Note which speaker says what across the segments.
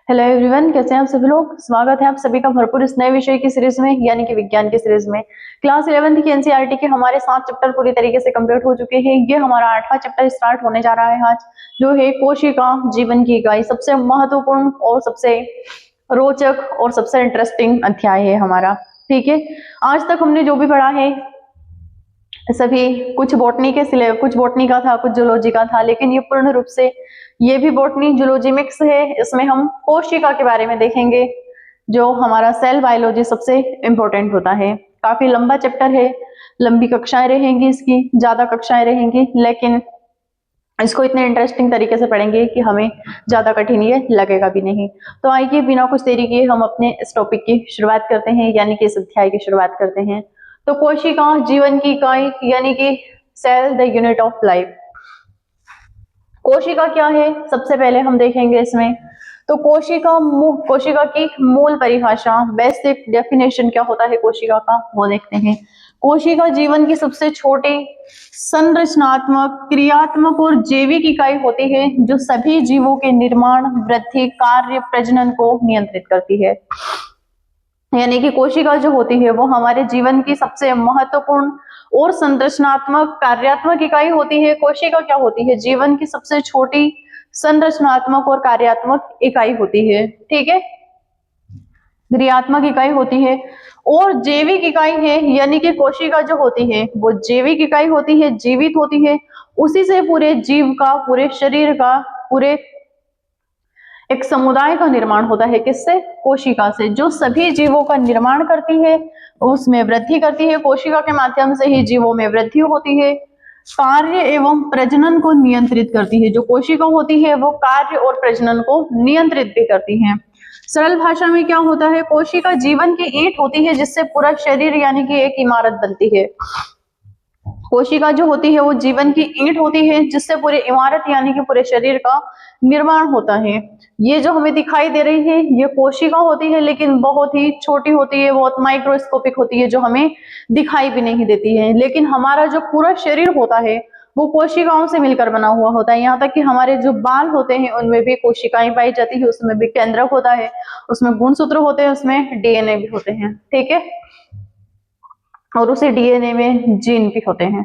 Speaker 1: Hello everyone, कैसे हैं आप सभी लोग। स्वागत है आप सभी का भरपूर इस नए विषय की सीरीज में, यानी कि विज्ञान की सीरीज में। क्लास 11th की एनसीईआरटी के हमारे 7 चैप्टर पूरी तरीके से कंप्लीट हो चुके हैं। ये हमारा 8वां चैप्टर स्टार्ट होने जा रहा है आज, जो है कोशिका जीवन की इकाई। सबसे महत्वपूर्ण और सबसे रोचक और सबसे इंटरेस्टिंग अध्याय है हमारा। ठीक है, आज तक हमने जो भी पढ़ा है सभी कुछ बॉटनी का था, कुछ जूलॉजी का था, लेकिन ये पूर्ण रूप से ये भी बॉटनी जूलॉजी मिक्स है। इसमें हम कोशिका के बारे में देखेंगे, जो हमारा सेल बायोलॉजी सबसे इंपॉर्टेंट होता है। काफी लंबा चैप्टर है, लंबी कक्षाएं रहेंगी, इसकी ज्यादा कक्षाएं रहेंगी, लेकिन इसको इतने इंटरेस्टिंग तरीके से पढ़ेंगे कि हमें ज्यादा कठिन ये लगेगा भी नहीं। तो आइए बिना कुछ देरी किए हम अपने इस टॉपिक की शुरुआत करते हैं, यानी कि इस अध्याय की शुरुआत करते हैं। तो कोशिका जीवन की इकाई, यानी कि cell the unit of life. कोशिका क्या है सबसे पहले हम देखेंगे इसमें। तो कोशिका की मूल परिभाषा, बेसिक डेफिनेशन क्या होता है कोशिका का, वो देखते हैं। कोशिका जीवन की सबसे छोटी संरचनात्मक, क्रियात्मक और जैविक इकाई होती है, जो सभी जीवों के निर्माण, वृद्धि, कार्य, प्रजनन को नियंत्रित करती है। यानी कि कोशिका जो होती है वो हमारे जीवन की सबसे महत्वपूर्ण और संरचनात्मक, कार्यात्मक इकाई होती है। कोशिका क्या होती है, जीवन की सबसे छोटी संरचनात्मक और कार्यात्मक इकाई होती है। ठीक है, क्रियात्मक इकाई होती है और जैविक इकाई है, यानी कि कोशिका जो होती है वो जैविक इकाई होती है, जीवित होती है। उसी से पूरे जीव का, पूरे शरीर का, पूरे एक समुदाय का निर्माण होता है। किससे? कोशिका से, जो सभी जीवों का निर्माण करती है, उसमें वृद्धि करती है। कोशिका के माध्यम से ही जीवों में वृद्धि होती है, कार्य एवं प्रजनन को नियंत्रित करती है। जो कोशिका होती है वो कार्य और प्रजनन को नियंत्रित भी करती है। सरल भाषा में क्या होता है, कोशिका जीवन की ईंट होती है, जिससे पूरा शरीर यानी कि एक इमारत बनती है। कोशिका जो होती है वो जीवन की ईंट होती है, जिससे पूरी इमारत यानी कि पूरे शरीर का निर्माण होता है। ये जो हमें दिखाई दे रही है ये कोशिका होती है, लेकिन बहुत ही छोटी होती है, बहुत माइक्रोस्कोपिक होती है, जो हमें दिखाई भी नहीं देती है। लेकिन हमारा जो पूरा शरीर होता है वो कोशिकाओं से मिलकर बना हुआ होता है। यहाँ तक कि हमारे जो बाल होते हैं उनमें भी कोशिकाएं पाई जाती है, उसमें भी केंद्रक होता है, उसमें गुणसूत्र होते हैं, उसमें डीएनए भी होते हैं। ठीक है, और उसी डीएनए में जीन भी होते हैं।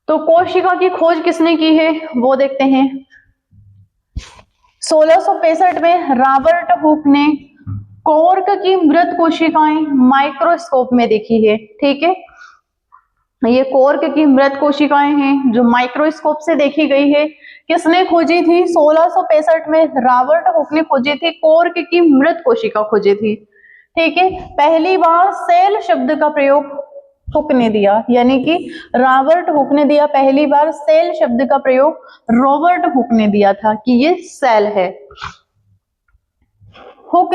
Speaker 1: तो कोशिका की खोज किसने की है वो देखते हैं। 1665 में रॉबर्ट हुक ने कॉर्क की मृत कोशिकाएं माइक्रोस्कोप में देखी है। ठीक है, ये कॉर्क की मृत कोशिकाएं हैं जो माइक्रोस्कोप से देखी गई है। किसने खोजी थी? 1665 में रॉबर्ट हुक ने खोजी थी, कॉर्क की मृत कोशिका खोजी थी। ठीक है, पहली बार सेल शब्द का प्रयोग हुक ने दिया, यानी कि रॉबर्ट हुक ने दिया। पहली बार सेल शब्द का प्रयोग रॉबर्ट हुक ने दिया था कि ये सेल है। हुक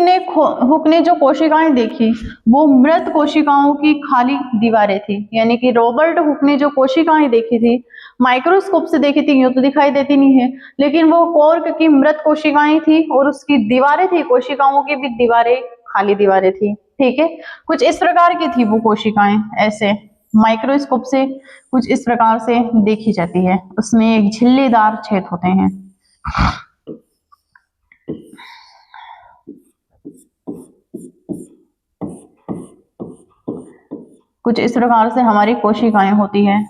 Speaker 1: ने जो कोशिकाएं देखी वो मृत कोशिकाओं की खाली दीवारें थी। यानी कि रॉबर्ट हुक ने जो कोशिकाएं देखी थी, माइक्रोस्कोप से देखी थी, यूं तो दिखाई देती नहीं है, लेकिन वो कॉर्क की मृत कोशिकाएं थी और उसकी दीवारें थी, कोशिकाओं की भी दीवारें खाली दीवारें थी। ठीक है, कुछ इस प्रकार की थी वो कोशिकाएं, ऐसे माइक्रोस्कोप से कुछ इस प्रकार से देखी जाती है। उसमें एक झिल्लीदार छेद होते हैं। कुछ इस प्रकार से हमारी कोशिकाएं होती हैं।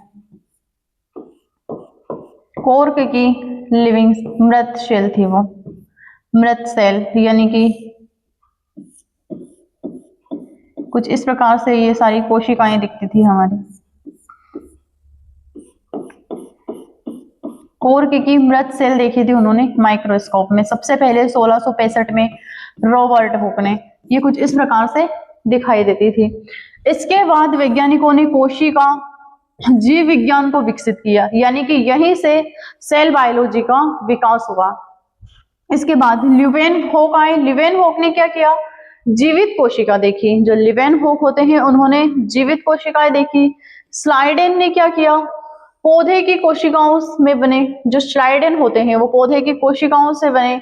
Speaker 1: कॉर्क की लिविंग मृत सेल थी वो, मृत सेल, यानी कि कुछ इस प्रकार से ये सारी कोशिकाएं दिखती थी हमारी। कॉर्क की मृत सेल देखी थी उन्होंने माइक्रोस्कोप में, सबसे पहले 1665 में रॉबर्ट हुक ने। ये कुछ इस प्रकार से दिखाई देती थी। इसके बाद वैज्ञानिकों ने कोशिका जीव विज्ञान को विकसित किया, यानी कि यहीं से सेल बायोलॉजी का विकास हुआ। इसके बाद ल्यूवेनहोक आए। ल्यूवेनहोक ने क्या किया? जीवित कोशिका देखी। जो ल्यूवेनहोक होते हैं उन्होंने जीवित कोशिकाएं देखी। स्लाइडेन ने क्या किया? पौधे की कोशिकाओं में बने, जो स्लाइडेन होते हैं वो पौधे की कोशिकाओं से बने,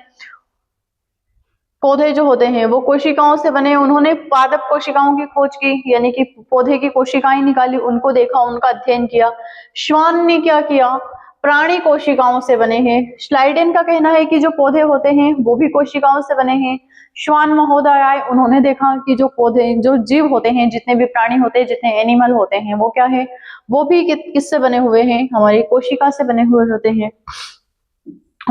Speaker 1: पौधे जो होते हैं वो कोशिकाओं से बने। उन्होंने पादप कोशिकाओं की खोज की, यानी कि पौधे की कोशिकाएं निकाली, उनको देखा, उनका अध्ययन किया। श्वान ने क्या किया? प्राणी कोशिकाओं से बने हैं। श्लाइडेन का कहना है कि जो पौधे होते हैं वो भी कोशिकाओं से बने हैं। श्वान महोदय आए, उन्होंने देखा कि जो पौधे, जो जीव होते हैं, जितने भी प्राणी होते हैं, जितने एनिमल होते हैं, वो क्या है, वो भी किससे बने हुए हैं, हमारी कोशिका से बने हुए होते हैं।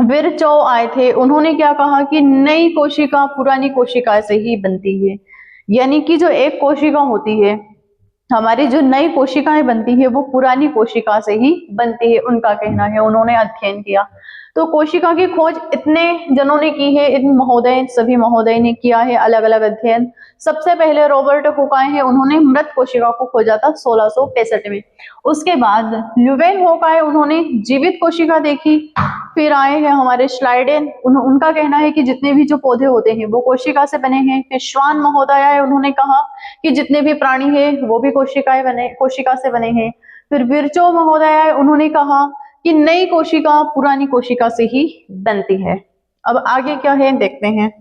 Speaker 1: विरचो आए थे, उन्होंने क्या कहा कि नई कोशिका पुरानी कोशिका से ही बनती है, यानी कि जो एक कोशिका होती है, हमारी जो नई कोशिकाएं बनती है वो पुरानी कोशिका से ही बनती है, उनका कहना है, उन्होंने अध्ययन किया। तो कोशिका की खोज इतने जनों ने की है, इन महोदय, सभी महोदय ने किया है अलग अलग अध्ययन। सबसे पहले रॉबर्ट हुक आए हैं, उन्होंने मृत कोशिका को खोजा था 1665 में। उसके बाद ल्यूवेन हुक आए, उन्होंने जीवित कोशिका देखी। फिर आए हैं हमारे श्लाइडेन, उनका कहना है कि जितने भी जो पौधे होते हैं वो कोशिका से बने हैं। फिर श्वान महोदय आए, उन्होंने कहा कि जितने भी प्राणी हैं वो भी कोशिका से बने हैं। फिर विरचो महोदय आए, उन्होंने कहा कि नई कोशिका पुरानी कोशिका से ही बनती है। अब आगे क्या है देखते हैं।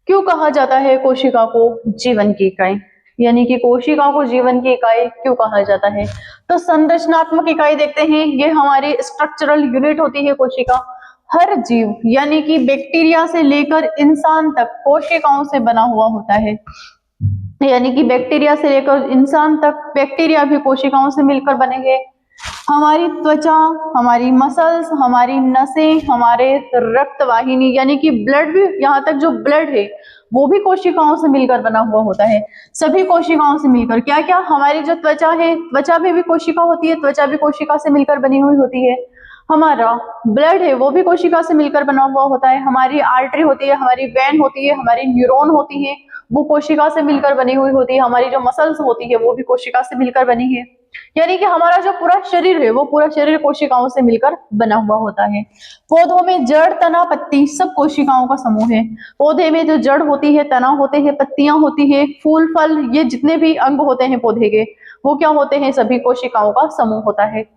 Speaker 1: क्यों कहा जाता है कोशिका को जीवन की इकाई, यानी कि कोशिका को जीवन की इकाई क्यों कहा जाता है? तो संरचनात्मक इकाई देखते हैं, ये हमारी स्ट्रक्चरल यूनिट होती है कोशिका। हर जीव यानी कि बैक्टीरिया से लेकर इंसान तक कोशिकाओं से बना हुआ होता है, यानी कि बैक्टीरिया से लेकर इंसान तक बैक्टीरिया भी कोशिकाओं से मिलकर बने हैं। हमारी त्वचा, हमारी मसल्स, हमारी नसें, हमारे रक्त वाहिनी यानी कि ब्लड भी, यहाँ तक जो ब्लड है वो भी कोशिकाओं से मिलकर बना हुआ होता है। सभी कोशिकाओं से मिलकर, क्या क्या, हमारी जो त्वचा है, त्वचा में भी कोशिका होती है, त्वचा भी कोशिका से मिलकर बनी हुई होती है। हमारा ब्लड है वो भी कोशिका से मिलकर बना हुआ होता है। हमारी आर्टरी होती है, हमारी वेन होती है, हमारी न्यूरॉन होती है, वो कोशिका से मिलकर बनी हुई होती है। हमारी जो मसल्स होती है वो भी कोशिका से मिलकर बनी है। यानी कि हमारा जो पूरा शरीर है वो पूरा शरीर कोशिकाओं से मिलकर बना हुआ होता है। पौधों में जड़, तना, पत्ती सब कोशिकाओं का समूह है। पौधे में जो जड़ होती है, तना होते हैं, पत्तियां होती है, फूल, फल, ये जितने भी अंग होते हैं पौधे के, वो क्या होते हैं, सभी कोशिकाओं का समूह होता है।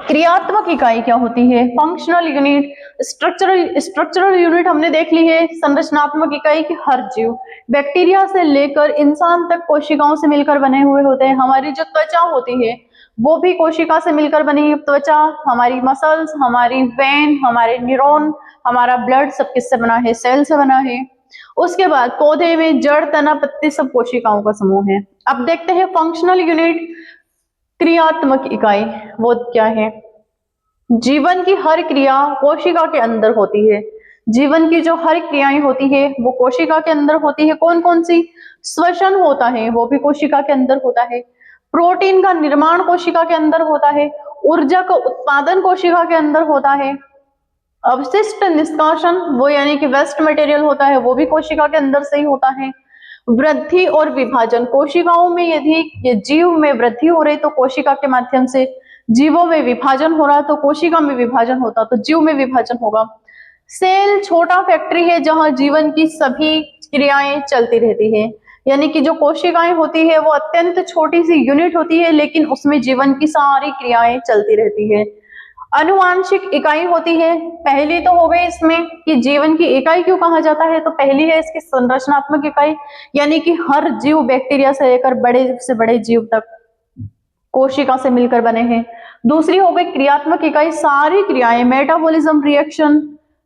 Speaker 1: क्रियात्मक इकाई क्या होती है? Functional unit. स्ट्रक्चरल यूनिट हमने देख ली है। संरचनात्मक इकाई की हर जीव, बैक्टीरिया से लेकर इंसान तक कोशिकाओं से मिलकर बने हुए होते हैं। हमारी जो त्वचा होती है वो भी कोशिका से मिलकर बनी है। त्वचा, हमारी मसल्स, हमारी वेन, हमारे न्यूरॉन, हमारा ब्लड सब किससे बना है? सेल से बना है। उसके बाद पौधे में जड़, तना, पत्ती सब कोशिकाओं का समूह है। अब देखते हैं फंक्शनल यूनिट, क्रियात्मक इकाई, वो क्या है? जीवन की हर क्रिया कोशिका के अंदर होती है। जीवन की जो हर क्रियाएं होती है वो कोशिका के अंदर होती है। कौन कौन सी? श्वसन होता है, वो भी कोशिका के अंदर होता है। प्रोटीन का निर्माण कोशिका के अंदर होता है। ऊर्जा का उत्पादन कोशिका के अंदर होता है। अवशिष्ट निष्कासन, वो यानी कि वेस्ट मटेरियल होता है, वो भी कोशिका के अंदर से ही होता है। वृद्धि और विभाजन, कोशिकाओं में यदि ये जीव में वृद्धि हो रही तो कोशिका के माध्यम से, जीवों में विभाजन हो रहा तो कोशिका में विभाजन होता, तो जीव में विभाजन होगा। सेल छोटा फैक्ट्री है जहां जीवन की सभी क्रियाएं चलती रहती है, यानी कि जो कोशिकाएं होती है वो अत्यंत छोटी सी यूनिट होती है लेकिन उसमें जीवन की सारी क्रियाएं चलती रहती है। अनुवांशिक इकाई होती है। पहली तो हो गई इसमें कि जीवन की इकाई क्यों कहा जाता है, तो पहली है इसकी संरचनात्मक इकाई, यानी कि हर जीव बैक्टीरिया से लेकर बड़े से बड़े जीव तक कोशिका से मिलकर बने हैं। दूसरी हो गई क्रियात्मक इकाई, सारी क्रियाएं, मेटाबॉलिज्म, रिएक्शन,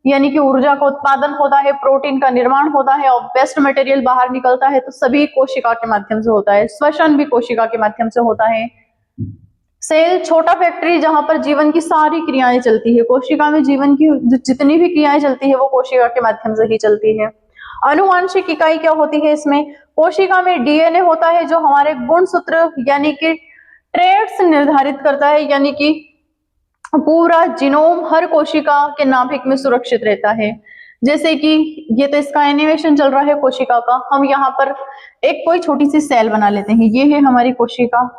Speaker 1: यानी कि ऊर्जा का उत्पादन होता है, प्रोटीन का निर्माण होता है और वेस्ट मटेरियल बाहर निकलता है, तो सभी कोशिका के माध्यम से होता है। श्वसन भी कोशिका के माध्यम से होता है। सेल छोटा फैक्ट्री जहां पर जीवन की सारी क्रियाएं चलती है। कोशिका में जीवन की जितनी भी क्रियाएं चलती है वो कोशिका के माध्यम से ही चलती है। अनुवांशिक इकाई क्या होती है इसमें? कोशिका में डीएनए होता है जो हमारे गुणसूत्र यानी कि ट्रेड्स निर्धारित करता है, यानी कि पूरा जीनोम हर कोशिका के नाभिक में सुरक्षित रहता है। जैसे कि ये तो इसका एनिमेशन चल रहा है कोशिका का, हम यहाँ पर एक कोई छोटी सी सेल बना लेते हैं, ये है हमारी कोशिका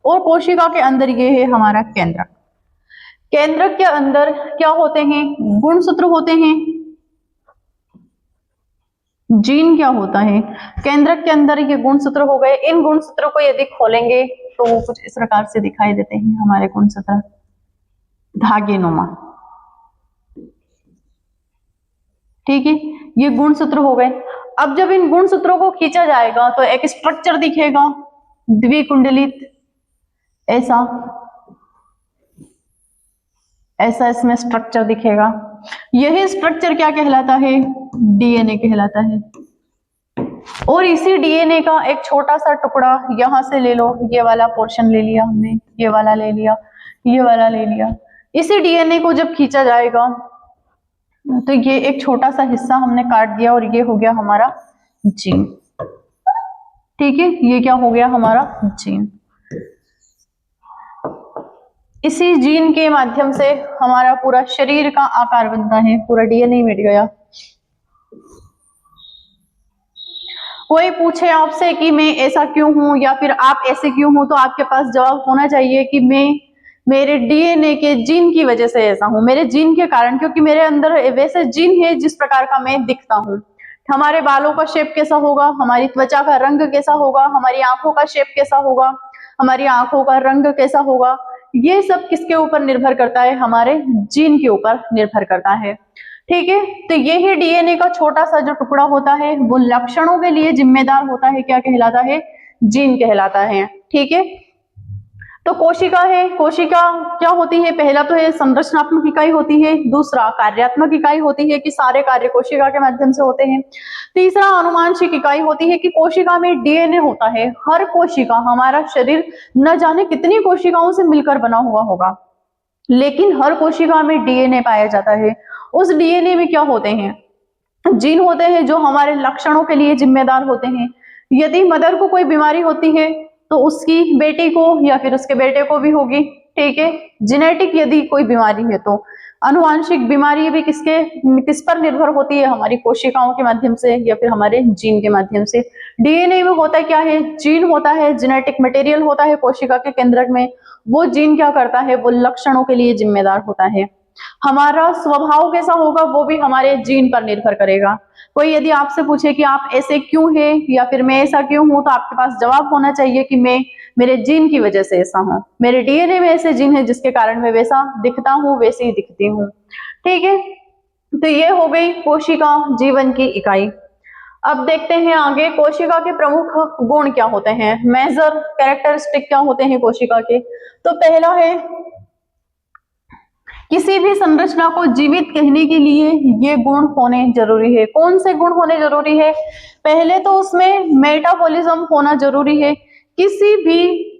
Speaker 1: और कोशिका के अंदर ये है हमारा केंद्रक। केंद्रक के अंदर क्या होते हैं? गुणसूत्र होते हैं। जीन क्या होता है? केंद्रक के अंदर ये गुणसूत्र हो गए। इन गुणसूत्रों को यदि खोलेंगे तो वो कुछ इस प्रकार से दिखाई देते हैं हमारे गुणसूत्र, धागे नुमा। ठीक है, ये गुणसूत्र हो गए। अब जब इन गुणसूत्रों को खींचा जाएगा तो एक स्ट्रक्चर दिखेगा द्विकुंडलित, ऐसा ऐसा इसमें स्ट्रक्चर दिखेगा। यही स्ट्रक्चर क्या कहलाता है? डीएनए कहलाता है। और इसी डीएनए का एक छोटा सा टुकड़ा यहां से ले लो, ये वाला पोर्शन ले लिया हमने, ये वाला ले लिया, ये वाला ले लिया। इसी डीएनए को जब खींचा जाएगा तो ये एक छोटा सा हिस्सा हमने काट दिया और ये हो गया हमारा जीन। ठीक है, ये क्या हो गया? हमारा जीन। इसी जीन के माध्यम से हमारा पूरा शरीर का आकार बनता है, पूरा डीएनए मिट गया। कोई पूछे आपसे कि मैं ऐसा क्यों हूं या फिर आप ऐसे क्यों हो, तो आपके पास जवाब होना चाहिए कि मैं मेरे डीएनए के जीन की वजह से ऐसा हूं, मेरे जीन के कारण, क्योंकि मेरे अंदर वैसे जीन है जिस प्रकार का मैं दिखता हूं। हमारे बालों का शेप कैसा होगा, हमारी त्वचा का रंग कैसा होगा, हमारी आंखों का शेप कैसा होगा, हमारी आंखों का रंग कैसा होगा, ये सब किसके ऊपर निर्भर करता है? हमारे जीन के ऊपर निर्भर करता है। ठीक है, तो यही डीएनए का छोटा सा जो टुकड़ा होता है वो लक्षणों के लिए जिम्मेदार होता है, क्या कहलाता है? जीन कहलाता है। ठीक है, तो कोशिका है, कोशिका क्या होती है? पहला तो है संरचनात्मक इकाई होती है, दूसरा कार्यात्मक इकाई होती है कि सारे कार्य कोशिका के माध्यम से होते हैं, तीसरा अनुवांशिक इकाई होती है कि कोशिका में डीएनए होता है। हर कोशिका, हमारा शरीर न जाने कितनी कोशिकाओं से मिलकर बना हुआ होगा, लेकिन हर कोशिका में डीएनए पाया जाता है। उस डीएनए में क्या होते हैं? जीन होते हैं जो हमारे लक्षणों के लिए जिम्मेदार होते हैं। यदि मदर को कोई बीमारी होती है तो उसकी बेटी को या फिर उसके बेटे को भी होगी। ठीक है, जेनेटिक यदि कोई बीमारी है तो अनुवांशिक बीमारी भी किस पर निर्भर होती है? हमारी कोशिकाओं के माध्यम से या फिर हमारे जीन के माध्यम से। डीएनए में होता क्या है? जीन होता है, जेनेटिक मटेरियल होता है कोशिका के केंद्रक में। वो जीन क्या करता है? वो लक्षणों के लिए जिम्मेदार होता है। हमारा स्वभाव कैसा होगा वो भी हमारे जीन पर निर्भर करेगा। कोई यदि आपसे पूछे कि आप ऐसे क्यों हैं या फिर मैं ऐसा क्यों हूं, तो आपके पास जवाब होना चाहिए कि मैं मेरे जीन की वजह से ऐसा हूं, मेरे डीएनए में ऐसे जीन है जिसके कारण मैं वैसा दिखता हूं, वैसी ही दिखती हूं। ठीक है, तो ये हो गई कोशिका जीवन की इकाई। अब देखते हैं आगे कोशिका के प्रमुख गुण क्या होते हैं, मेजर कैरेक्टरिस्टिक क्या होते हैं कोशिका के। तो पहला है, किसी भी संरचना को जीवित कहने के लिए ये गुण होने जरूरी है। कौन से गुण होने जरूरी है? पहले तो उसमें मेटाबॉलिज्म होना जरूरी है। किसी भी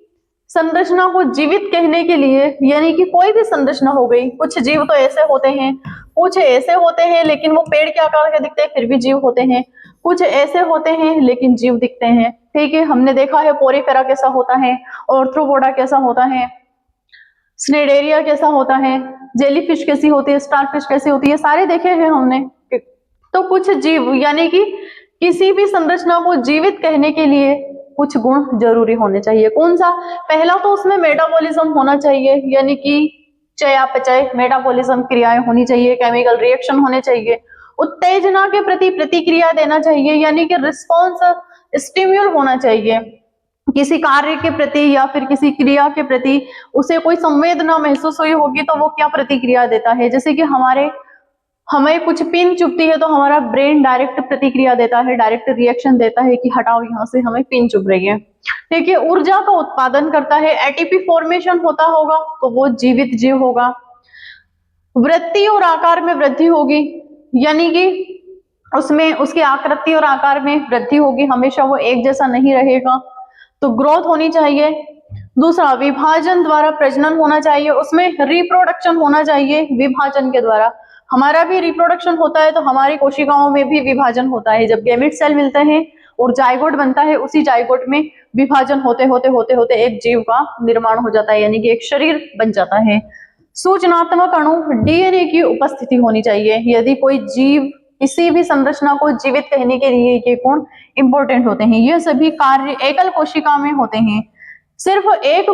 Speaker 1: संरचना को जीवित कहने के लिए, यानी कि कोई भी संरचना हो गई, कुछ जीव तो ऐसे होते हैं, कुछ ऐसे होते हैं लेकिन वो पेड़ के आकार के दिखते हैं फिर भी जीव होते हैं, कुछ ऐसे होते हैं लेकिन जीव दिखते हैं। ठीक है, हमने देखा है पोरीफेरा कैसा होता है, ऑर्थ्रोपोडा कैसा होता है, स्नेडेरिया कैसा होता है, जेलीफिश कैसी होती है, स्टारफिश कैसी होती है, सारे देखे हैं हमने। तो कुछ जीव, यानी कि किसी भी संरचना को जीवित कहने के लिए कुछ गुण जरूरी होने चाहिए। कौन सा? पहला तो उसमें मेटाबॉलिज्म होना चाहिए, यानी कि चयापचय, मेटाबॉलिज्म क्रियाएं होनी चाहिए, केमिकल रिएक्शन होने चाहिए, उत्तेजना के प्रति प्रतिक्रिया देना चाहिए, यानी कि रिस्पॉन्स, स्टिम्यूल होना चाहिए किसी कार्य के प्रति या फिर किसी क्रिया के प्रति उसे कोई संवेदना महसूस हुई होगी तो वो क्या प्रतिक्रिया देता है। जैसे कि हमें कुछ पिन चुभती है तो हमारा ब्रेन डायरेक्ट प्रतिक्रिया देता है, डायरेक्ट रिएक्शन देता है कि हटाओ यहाँ से, हमें पिन चुभ रही है। ठीक है, ऊर्जा का उत्पादन करता है, एटीपी फॉर्मेशन होता होगा तो वो जीवित जीव होगा। वृद्धि और आकार में वृद्धि होगी, यानी कि उसमें उसकी आकृति और आकार में वृद्धि होगी, हमेशा वो एक जैसा नहीं रहेगा, तो ग्रोथ होनी चाहिए। दूसरा, विभाजन द्वारा प्रजनन होना चाहिए, उसमें रिप्रोडक्शन होना चाहिए विभाजन के द्वारा। हमारा भी रिप्रोडक्शन होता है तो हमारी कोशिकाओं में भी विभाजन होता है। जब गैमेट सेल मिलते हैं और जाइगोट बनता है, उसी जाइगोट में विभाजन होते होते होते होते एक जीव का निर्माण हो जाता है, यानी कि एक शरीर बन जाता है। सूचनात्मक अणु, डीएनए की उपस्थिति होनी चाहिए। यदि कोई जीव, किसी भी संरचना को जीवित कहने के लिए ये गुण इंपॉर्टेंट होते हैं। ये सभी कार्य एकल कोशिका में होते हैं, सिर्फ एक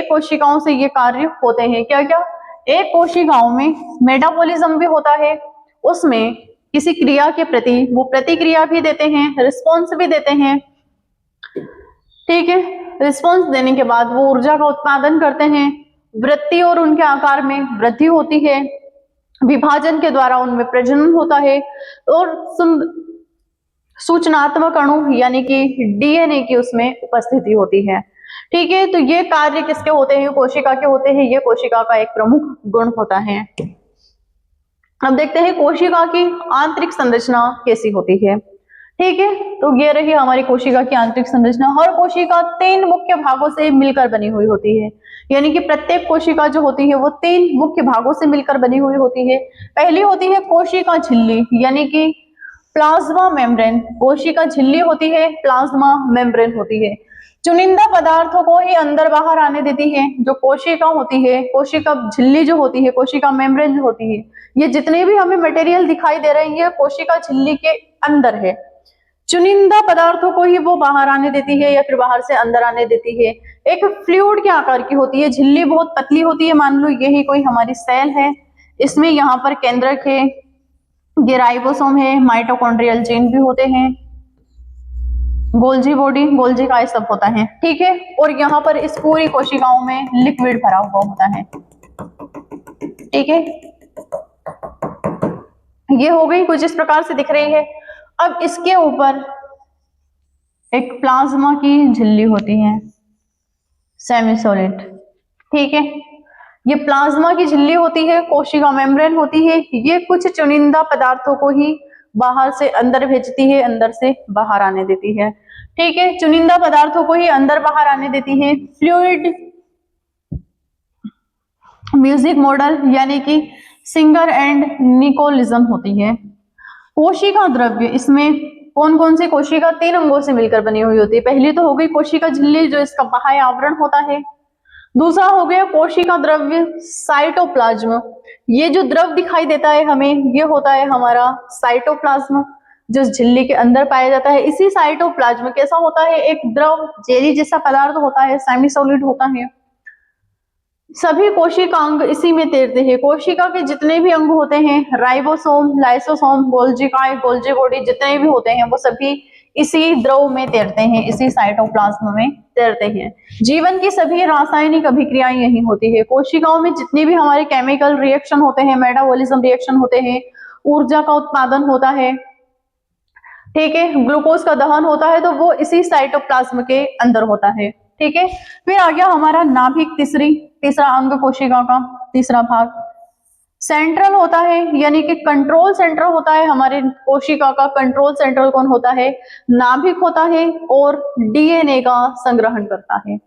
Speaker 1: कोशिकाओं से ये कार्य होते हैं। क्या क्या? एक कोशिकाओं में मेटाबॉलिज्म भी होता है, उसमें किसी क्रिया के प्रति वो प्रतिक्रिया भी देते हैं, रिस्पॉन्स भी देते हैं। ठीक है, रिस्पॉन्स देने के बाद वो ऊर्जा का उत्पादन करते हैं, वृद्धि और उनके आकार में वृद्धि होती है, विभाजन के द्वारा उनमें प्रजनन होता है, और सूचनात्मक अणु यानी कि डीएनए की उसमें उपस्थिति होती है। ठीक है, तो ये कार्य किसके होते हैं? कोशिका के होते हैं। ये कोशिका का एक प्रमुख गुण होता है। अब देखते हैं कोशिका की आंतरिक संरचना कैसी होती है। ठीक है, तो ये रही हमारी कोशिका की आंतरिक संरचना। हर कोशिका 3 मुख्य भागों से मिलकर बनी हुई होती है, यानी कि प्रत्येक कोशिका जो होती है वो 3 मुख्य भागों से मिलकर बनी हुई होती है। पहली होती है कोशिका झिल्ली, यानी कि प्लाज्मा मेम्ब्रेन। कोशिका झिल्ली होती है, प्लाज्मा मेम्ब्रेन होती है। चुनिंदा पदार्थों को ही अंदर बाहर आने देती है। जो कोशिका होती है, कोशिका झिल्ली जो होती है, कोशिका मेम्ब्रेन जो होती है, ये जितने भी हमें मटेरियल दिखाई दे रहे हैं ये कोशिका झिल्ली के अंदर है। चुनिंदा पदार्थों को ही वो बाहर आने देती है या फिर बाहर से अंदर आने देती है। एक फ्लूइड के आकार की होती है। झिल्ली बहुत पतली होती है। मान लो यही कोई हमारी सेल है, इसमें यहाँ पर केंद्रक है, ये राइबोसोम है, माइटोकॉन्ड्रियल चेन भी होते हैं, गोल्जी बॉडी, गोल्जी का सब होता है। ठीक है, और यहाँ पर इस पूरी कोशिकाओं में लिक्विड भरा हुआ होता है। ठीक है, ये हो गई, कुछ इस प्रकार से दिख रही है। अब इसके ऊपर एक प्लाज्मा की झिल्ली होती है, सेमी सॉलिड। ठीक है, ये प्लाज्मा की झिल्ली होती है, कोशिका मेम्ब्रेन होती है। ये कुछ चुनिंदा पदार्थों को ही बाहर से अंदर भेजती है, अंदर से बाहर आने देती है। ठीक है, चुनिंदा पदार्थों को ही अंदर बाहर आने देती है। फ्लूइड म्यूजिक मॉडल, यानी कि सिंगर एंड निकोलिज्म होती है। कोशिका द्रव्य, इसमें कौन कौन सी कोशिका 3 अंगों से मिलकर बनी हुई होती है। पहली तो हो गई कोशिका झिल्ली, जो इसका बाह्य आवरण होता है। दूसरा हो गया कोशिका द्रव्य साइटोप्लाज्म, ये जो द्रव दिखाई देता है हमें, ये होता है हमारा साइटोप्लाज्म, जो झिल्ली के अंदर पाया जाता है। इसी साइटोप्लाज्म कैसा होता है? एक द्रव जेली जैसा पदार्थ होता है, सेमी सॉलिड होता है। सभी कोशिकांग इसी में तैरते हैं। कोशिका के जितने भी अंग होते हैं, राइबोसोम, लाइसोसोम, गोल्जिकाय, गोल्जी बॉडी, जितने भी होते हैं वो सभी इसी द्रव में तैरते हैं, इसी साइटोप्लाज्म में तैरते हैं। जीवन की सभी रासायनिक अभिक्रियाएं यही होती है। कोशिकाओं में जितने भी हमारे केमिकल रिएक्शन होते हैं, मेटाबॉलिज्म रिएक्शन होते हैं, ऊर्जा का उत्पादन होता है, ठीक है, ग्लूकोज का दहन होता है, तो वो इसी साइटोप्लाज्म के अंदर होता है। ठीक है, फिर आ गया हमारा नाभिक, तीसरा अंग कोशिका का, तीसरा भाग सेंट्रल होता है, यानी कि कंट्रोल सेंटर होता है। हमारे कोशिका का कंट्रोल सेंट्रल कौन होता है? नाभिक होता है, और डीएनए का संग्रहण करता है।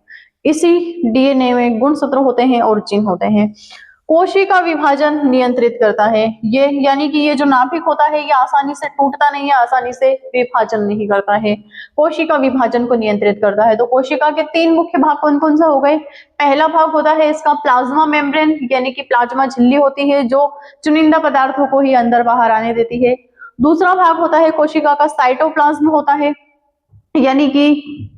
Speaker 1: इसी डीएनए में गुणसूत्र होते हैं और चिन्ह होते हैं। कोशिका विभाजन नियंत्रित करता है ये, यानी कि ये जो नाभिक होता है ये आसानी से टूटता नहीं है, आसानी से विभाजन नहीं करता है, कोशिका विभाजन को नियंत्रित करता है। तो कोशिका के 3 मुख्य भाग कौन कौन से हो गए? पहला भाग होता है इसका प्लाज्मा मेम्ब्रेन, यानी कि प्लाज्मा झिल्ली होती है जो चुनिंदा पदार्थों को ही अंदर बाहर आने देती है। दूसरा भाग होता है कोशिका का साइटोप्लाज्म होता है, यानी कि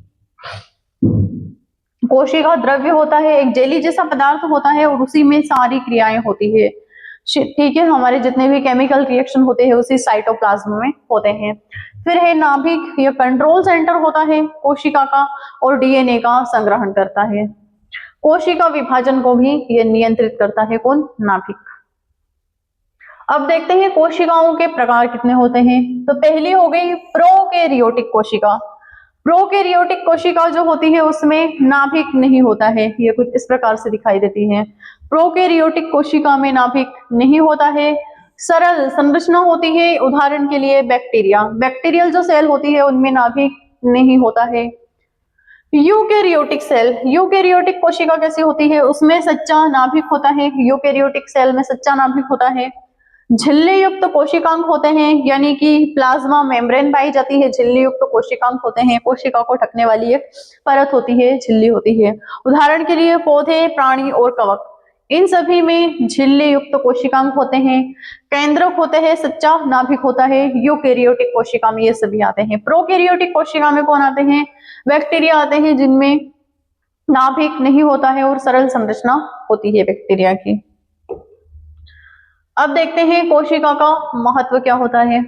Speaker 1: कोशिका द्रव्य होता है, एक जेली जैसा पदार्थ होता है और उसी में सारी क्रियाएं होती है। ठीक है, हमारे जितने भी केमिकल रिएक्शन होते हैं उसी साइटोप्लाज्म में होते हैं। फिर है नाभिक, ये कंट्रोल सेंटर होता है कोशिका का और डीएनए का संग्रहण करता है। कोशिका विभाजन को भी ये नियंत्रित करता है, कौन? नाभिक। अब देखते हैं कोशिकाओं के प्रकार कितने होते हैं। तो पहली हो गई प्रोकैरियोटिक कोशिका। प्रोकैरियोटिक कोशिका जो होती है उसमें नाभिक नहीं होता है, ये कुछ इस प्रकार से दिखाई देती है। प्रोकैरियोटिक कोशिका में नाभिक नहीं होता है, सरल संरचना होती है। उदाहरण के लिए बैक्टीरिया, बैक्टीरियल जो सेल होती है उनमें नाभिक नहीं होता है। यूकैरियोटिक सेल, यूकैरियोटिक कोशिका कैसी होती है? उसमें सच्चा नाभिक होता है, यूकैरियोटिक सेल में सच्चा नाभिक होता है। झिल्ली युक्त कोशिकांग होते हैं, यानी कि प्लाज्मा मेम्ब्रेन पाई जाती है, झिल्ली युक्त कोशिकांग होते हैं। कोशिका को ढकने वाली एक परत होती है, झिल्ली होती है। उदाहरण के लिए पौधे, प्राणी और कवक, इन सभी में झिल्ली युक्त कोशिकांग होते हैं। केंद्रक होते हैं, सच्चा नाभिक होता है। यूकैरियोटिक कोशिका में ये सभी आते हैं। प्रोकैरियोटिक कोशिका में कौन आते हैं? बैक्टीरिया आते हैं जिनमें नाभिक नहीं होता है और सरल संरचना होती है बैक्टीरिया की। अब देखते हैं कोशिका का महत्व क्या होता है।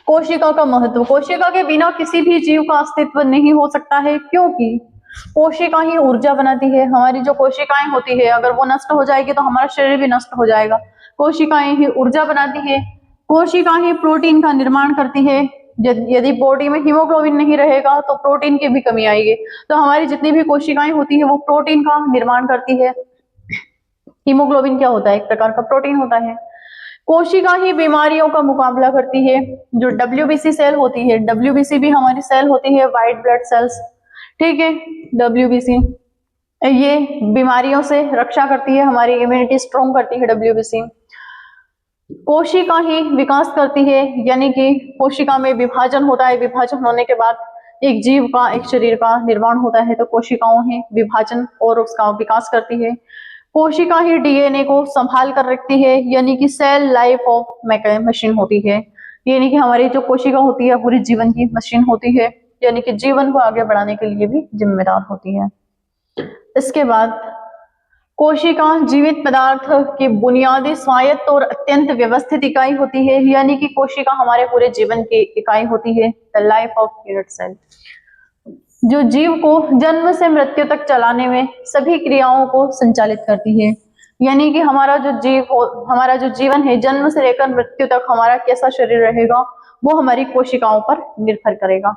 Speaker 1: कोशिका का महत्व, कोशिका के बिना किसी भी जीव का अस्तित्व नहीं हो सकता है, क्योंकि कोशिका ही ऊर्जा बनाती है। हमारी जो कोशिकाएं होती है अगर वो नष्ट हो जाएगी तो हमारा शरीर भी नष्ट हो जाएगा। कोशिकाएं ही ऊर्जा बनाती है, कोशिका ही प्रोटीन का निर्माण करती है, यदि बॉडी में हीमोग्लोबिन नहीं रहेगा तो प्रोटीन की भी कमी आएगी। तो हमारी जितनी भी कोशिकाएं होती है वो प्रोटीन का निर्माण करती है। हीमोग्लोबिन क्या होता है? एक प्रकार का प्रोटीन होता है। कोशिका ही बीमारियों का मुकाबला करती है। जो WBC सेल होती है, WBC भी हमारी सेल होती है, व्हाइट ब्लड सेल्स, ठीक है। WBC ये बीमारियों से रक्षा करती है, हमारी इम्यूनिटी स्ट्रॉन्ग करती है WBC। कोशिका ही विकास करती है, यानी कि कोशिका में विभाजन होता है, विभाजन होने के बाद एक जीव का, एक शरीर का निर्माण होता है। तो कोशिकाओं ही विभाजन और उसका विकास करती है। कोशिका ही DNA को संभाल कर रखती है, यानी कि सेल लाइफ ऑफ मशीन होती है। यानी कि हमारी जो कोशिका होती है पूरी जीवन की मशीन होती है, यानी कि जीवन को आगे बढ़ाने के लिए भी जिम्मेदार होती है। इसके बाद कोशिका जीवित पदार्थ की बुनियादी स्वायत्त और अत्यंत व्यवस्थित इकाई होती है, यानी कि कोशिका हमारे पूरे जीवन की इकाई होती है, the life of unit cell, जो जीव को जन्म से मृत्यु तक चलाने में सभी क्रियाओं को संचालित करती है। यानी कि हमारा जो जीवन है, जन्म से लेकर मृत्यु तक हमारा कैसा शरीर रहेगा वो हमारी कोशिकाओं पर निर्भर करेगा।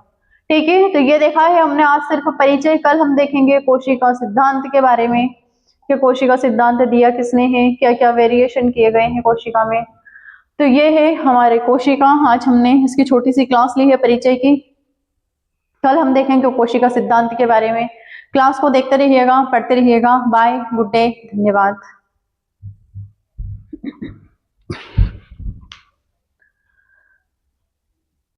Speaker 1: ठीक है, तो ये देखा है हमने आज सिर्फ परिचय। कल हम देखेंगे कोशिका सिद्धांत के बारे में कि कोशिका सिद्धांत दिया किसने है, क्या क्या वेरिएशन किए गए हैं कोशिका में। तो ये है हमारे कोशिका। आज हमने इसकी छोटी सी क्लास ली है परिचय की। कल हम देखेंगे कोशिका सिद्धांत के बारे में। क्लास को देखते रहिएगा, पढ़ते रहिएगा। बाय, गुड डे, धन्यवाद।